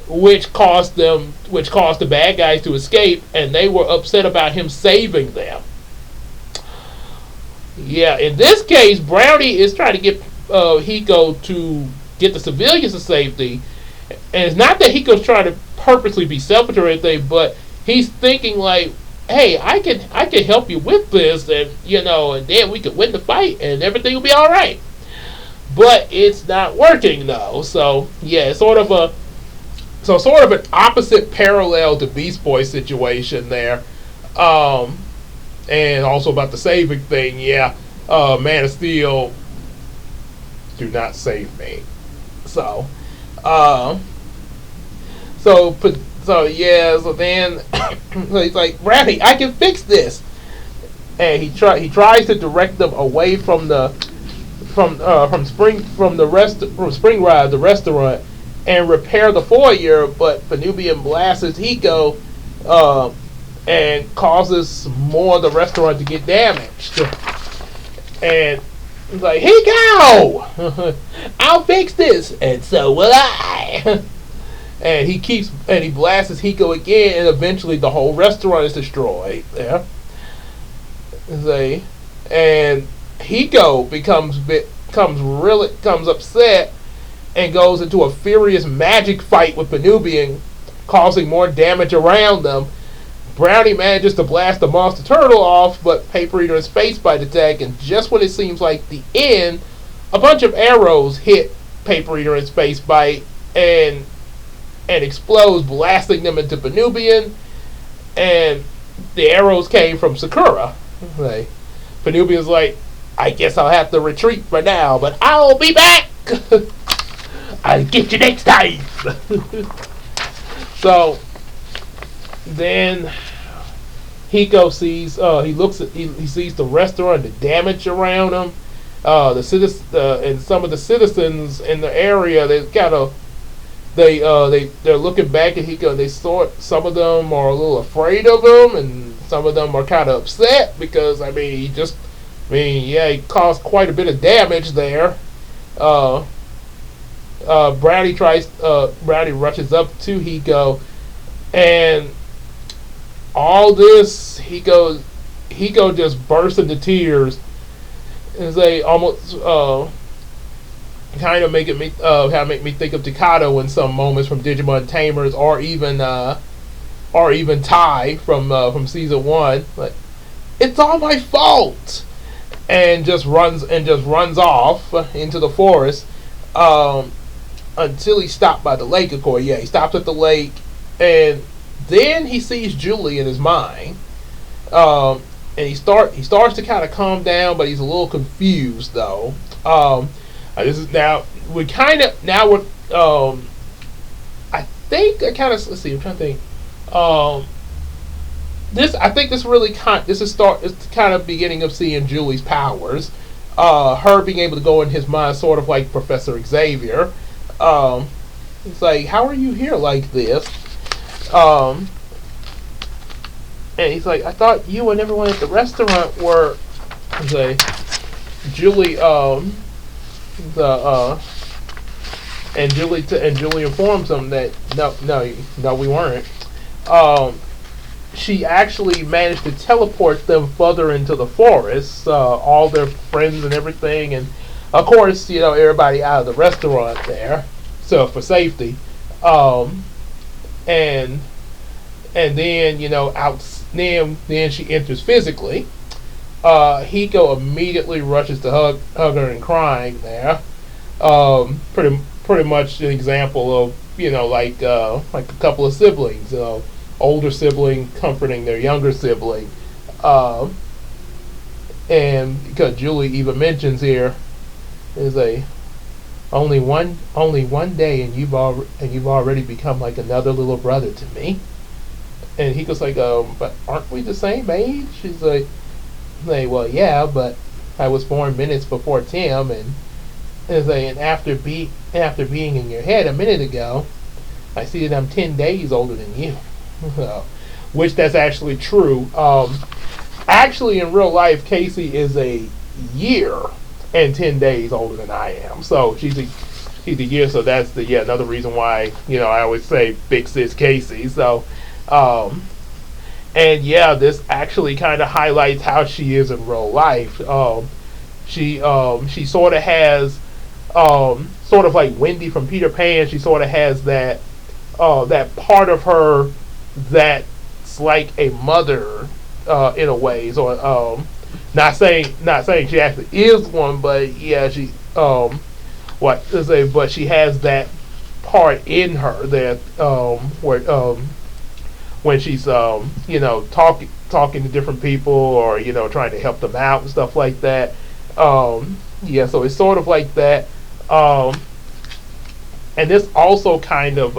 which caused the bad guys to escape, and they were upset about him saving them. Yeah, in this case, Brownie is trying to get Hiko to get the civilians to safety, and it's not that Hiko's trying to purposely be selfish or anything, but he's thinking like, hey, I can help you with this, and and then we could win the fight, and everything will be all right. But it's not working though. So yeah, it's sort of an opposite parallel to Beast Boy's situation there, and also about the saving thing. Yeah, Man of Steel, do not save me. So then he's like, Brownie, I can fix this, and he tries to direct them away from Spring Ride, the restaurant, and repair the foyer, but Benubian blasts Hiko and causes more of the restaurant to get damaged. And he's like, Hiko, I'll fix this, and so will I. And he blasts Hiko again, and eventually the whole restaurant is destroyed. Yeah. And Hiko becomes upset and goes into a furious magic fight with Benubian, causing more damage around them. Brownie manages to blast the Monster Turtle off, but Paper Eater and Space Bite attack, and just when it seems like the end, a bunch of arrows hit Paper Eater and Space Bite and explodes, blasting them into Benubian, and the arrows came from Sakura. Benubian's like, I guess I'll have to retreat for now, but I'll be back! I'll get you next time! So then Hiko sees he sees the restaurant, the damage around him. And some of the citizens in the area, they're looking back at Hiko, and some of them are a little afraid of him, and some of them are kind of upset because he caused quite a bit of damage there. Brownie rushes up to Hiko, and all this Hiko just bursts into tears, and they almost kind of make me think of Takato in some moments from Digimon Tamers, or even Tai from season 1. Like, it's all my fault, and just runs off into the forest until he's stopped by the lake. Of course, yeah, he stops at the lake, and then he sees Julie in his mind, and he starts to kind of calm down, but he's a little confused though. This is now we kind of now we're I think I kind of let's see. I'm trying to think. This I think this really this is start it's kind of beginning of seeing Julie's powers. Her being able to go in his mind, sort of like Professor Xavier. It's like, how are you here like this? And he's like, I thought you and everyone at the restaurant were. He's like, Julie, and Julie informs him that no, we weren't. She actually managed to teleport them further into the forest, all their friends and everything, and of course, everybody out of the restaurant there, so for safety, and then then she enters physically. Hiko immediately rushes to hug her and crying there. Pretty much an example of like a couple of siblings, older sibling comforting their younger sibling, and because Julie even mentions here is only one day and you've already become like another little brother to me. And he goes like, but aren't we the same age? She's like, well, yeah, but I was born minutes before Tim, and it's like, and after being in your head a minute ago, I see that I'm 10 days older than you. Which that's actually true. Actually, in real life, Casey is a year and 10 days older than I am. So she's a year. So that's another reason why I always say big sis Casey. So. And this actually kind of highlights how she is in real life. She sort of has, sort of like Wendy from Peter Pan. She sort of has that part of her that's like a mother in a way. So not saying she actually is one, but she but she has that part in her that where when she's talking to different people or trying to help them out and stuff like that. So it's sort of like that. And this also kind of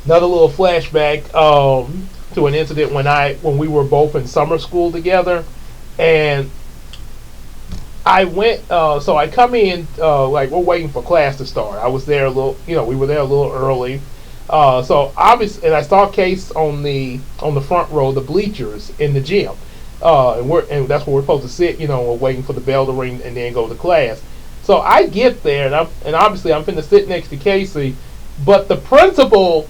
another little flashback to an incident when we were both in summer school together, and I went. So I come in like we're waiting for class to start. I was there a little. We were there a little early. So obviously, and I saw Case on the front row, the bleachers in the gym, and that's where we're supposed to sit. We're waiting for the bell to ring and then go to class. So I get there, and obviously I'm finna sit next to Casey, but the principal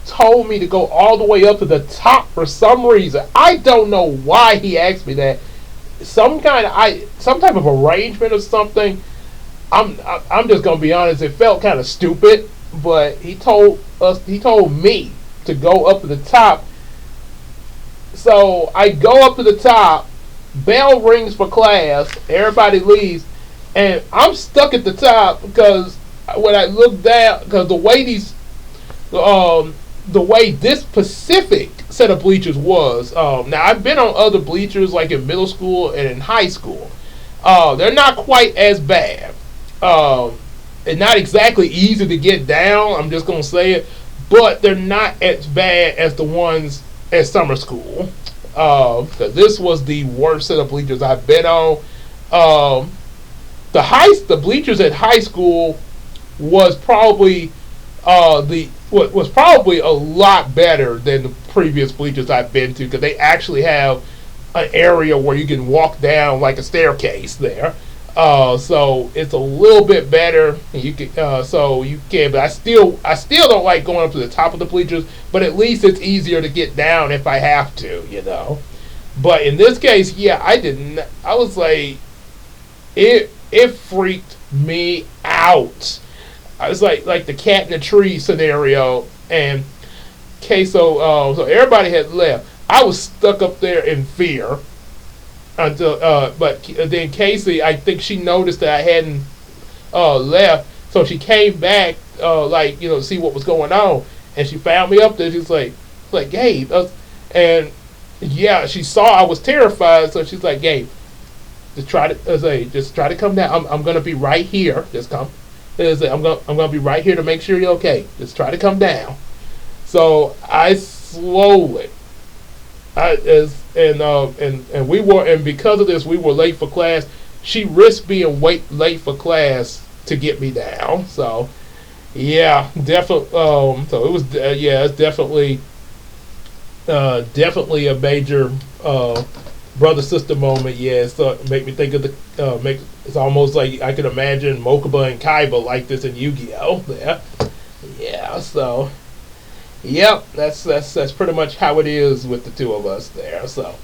told me to go all the way up to the top for some reason. I don't know why he asked me that. Some type of arrangement or something. I'm just gonna be honest. It felt kind of stupid, but he told me to go up to the top. So I go up to the top. Bell rings for class. Everybody leaves, and I'm stuck at the top because when I look down, because the way this specific set of bleachers was. Now I've been on other bleachers like in middle school and in high school. They're not quite as bad. And not exactly easy to get down. I'm just gonna say it, but they're not as bad as the ones at summer school. Because this was the worst set of bleachers I've been on. The bleachers at high school was probably was probably a lot better than the previous bleachers I've been to, because they actually have an area where you can walk down like a staircase there. So it's a little bit better. You can, but I still don't like going up to the top of the bleachers. But at least it's easier to get down if I have to, But in this case, I didn't. I was like, it freaked me out. I was like the cat in the tree scenario, and so everybody had left. I was stuck up there in fear. But then Casey, I think she noticed that I hadn't left, so she came back, to see what was going on. and she found me up there. She's like Gabe, and yeah, she saw I was terrified, so she's like, Gabe, just try to come down. I'm gonna be right here. Just come. I'm gonna be right here to make sure you're okay. Just try to come down. So I slowly, I as and we were, and because of this we were late for class. She risked being late for class to get me down. So yeah, definitely. So it was yeah, it's definitely a major brother sister moment. Yeah, so make me think of the make. It's almost like I could imagine Mokuba and Kaiba like this in Yu-Gi-Oh. There, yeah. So, yep, that's pretty much how it is with the two of us there. So,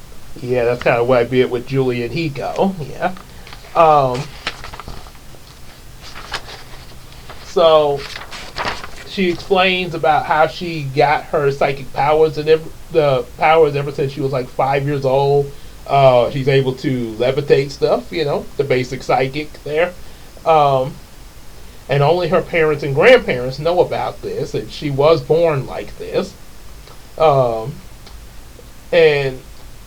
yeah, that's kind of what I did with Julie and Hiko. Yeah. Um. So she explains about how she got her psychic powers and the powers ever since she was like 5 years old. She's able to levitate stuff, the basic psychic there. And only her parents and grandparents know about this, and she was born like this. And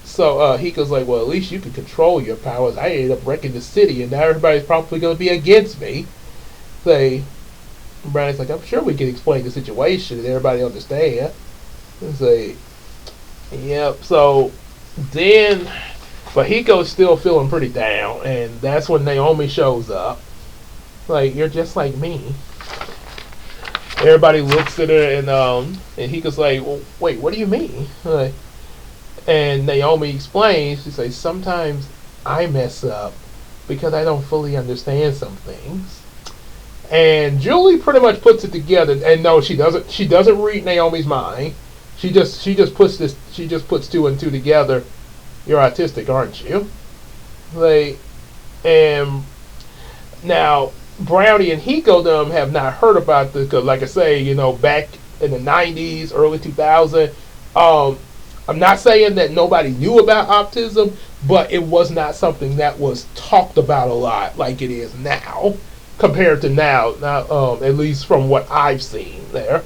so Hiko's like, well, at least you can control your powers. I ended up wrecking the city, and now everybody's probably going to be against me. Say, Brownie's like, I'm sure we can explain the situation and everybody understand. And say, yep. So then, but Hiko's still feeling pretty down, and that's when Naomi shows up. Like, you're just like me. Everybody looks at her, and Hiko's like, well, wait, what do you mean? Like, and Naomi explains. She says, sometimes I mess up because I don't fully understand some things. And Julie pretty much puts it together. And no, she doesn't. She doesn't read Naomi's mind. She just puts two and two together. You're autistic, aren't you? Like, and now Brownie and Hiko them have not heard about this because, like I say, back in the '90s, early 2000s. I'm not saying that nobody knew about autism, but it was not something that was talked about a lot like it is now. Compared to now, at least from what I've seen there.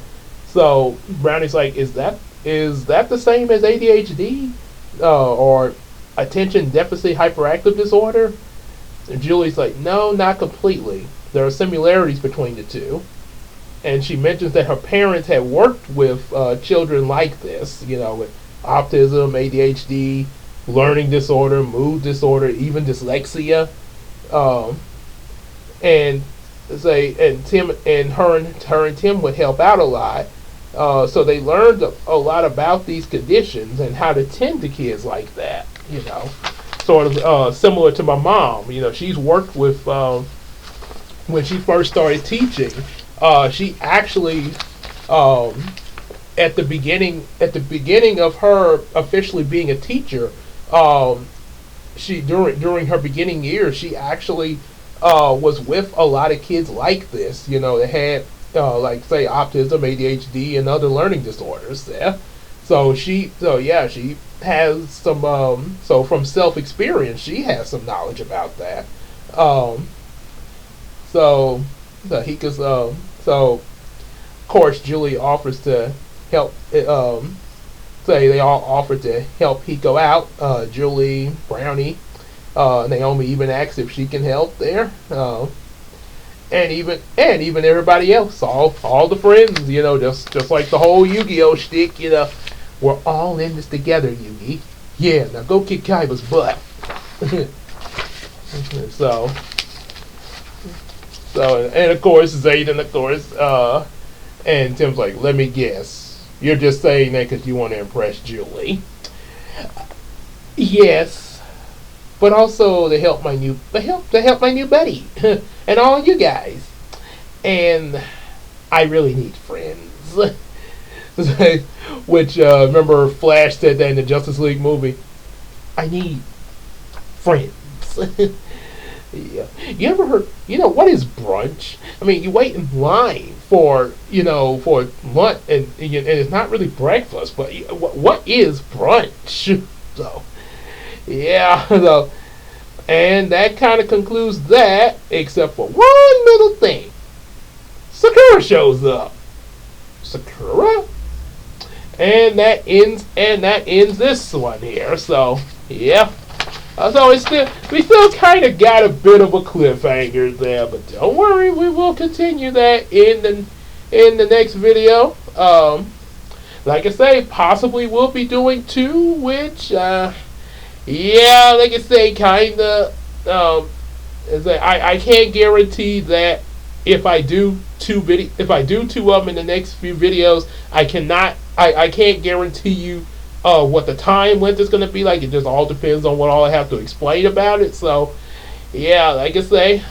So Brownie's like, is that the same as ADHD or attention deficit hyperactive disorder? And Julie's like, no, not completely. There are similarities between the two. And she mentions that her parents had worked with children like this, with autism, ADHD, learning disorder, mood disorder, even dyslexia. And Tim and her and Tim would help out a lot. So they learned a lot about these conditions and how to tend to kids like that. Sort of similar to my mom. She's worked with when she first started teaching. She actually at the beginning of her officially being a teacher, she during her beginning years, she actually was with a lot of kids like this, that had, like, say, autism, ADHD, and other learning disorders. Yeah. So she has some, so from self-experience, she has some knowledge about that. So of course, Julie offers to help, they all offer to help Hiko out, Julie, Brownie, Naomi even asks if she can help there, and even everybody else, all the friends, just like the whole Yu-Gi-Oh shtick, we're all in this together, Yugi. Yeah, now go kick Kaiba's butt. so, and of course Zayden, and Tim's like, let me guess, you're just saying that because you want to impress Julie. Yes. But also to help my new buddy and all you guys. And I really need friends. Which remember Flash said that in the Justice League movie. I need friends. Yeah. You ever heard? What is brunch? I mean, you wait in line for lunch, and it's not really breakfast. But what is brunch? So. Yeah, so, and that kind of concludes that, except for one little thing. Sakura shows up. Sakura. And that ends this one here. So yeah. So we still kind of got a bit of a cliffhanger there, but don't worry, we will continue that in the next video. Like I say, possibly we'll be doing two, which yeah, like I say, kind of I can't guarantee that if I do two of them in the next few videos, I can't guarantee you what the time length is going to be like. It just all depends on what all I have to explain about it. So yeah, like I say,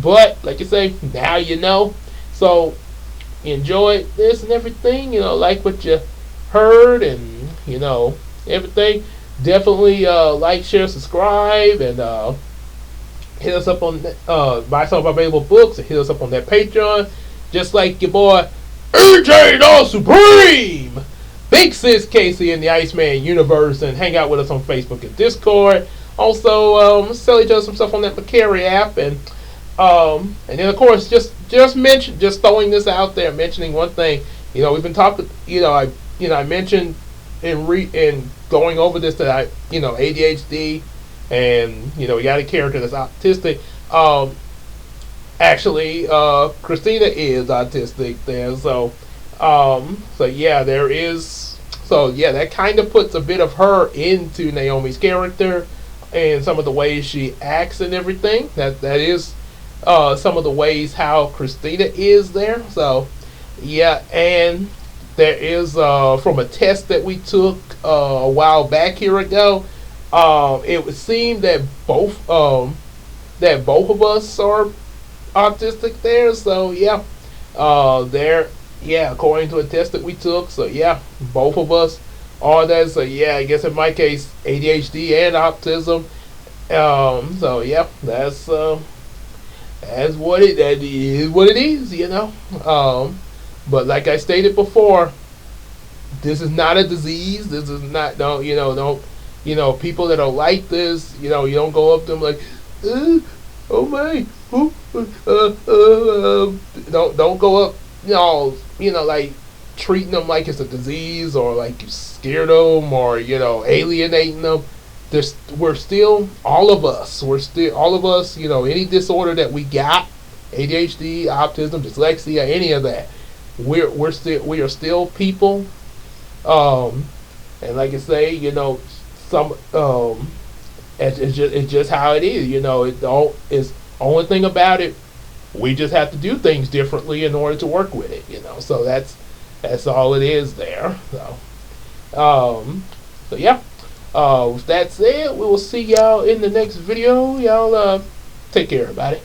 but like I say, now you know. So enjoy this and everything. Like what you heard, and everything. Definitely like, share, subscribe, and hit us up on buy some of our available books, and hit us up on that Patreon, just like your boy AJ the Supreme, Big Sis Casey in the Iceman universe, and hang out with us on Facebook and Discord. Also, sell each other some stuff on that Macari app, and then of course just throwing this out there, mentioning one thing. We've been talking. I mentioned in going over this that I ADHD, and we got a character that's autistic. Actually, Christina is autistic there, so yeah, there is. So yeah, that kind of puts a bit of her into Naomi's character and some of the ways she acts and everything. That is some of the ways how Christina is there. So yeah, and there is from a test that we took a while back here ago. It would seem that both of us are autistic there. So yeah, according to a test that we took. So yeah, both of us are that. So yeah, I guess in my case, ADHD and autism. So yeah, that is what it is. But like I stated before, this is not a disease. This is not don't people that are like this. You don't go up to them like, oh my, don't go up, like treating them like it's a disease, or like you scared them, or alienating them. We're still all of us. Any disorder that we got, ADHD, autism, dyslexia, any of that, we are still people. And like I say, some it's just how it is. It's only thing about it. We just have to do things differently in order to work with it. So that's all it is there. So yeah. With that said, we will see y'all in the next video. Y'all take care, everybody.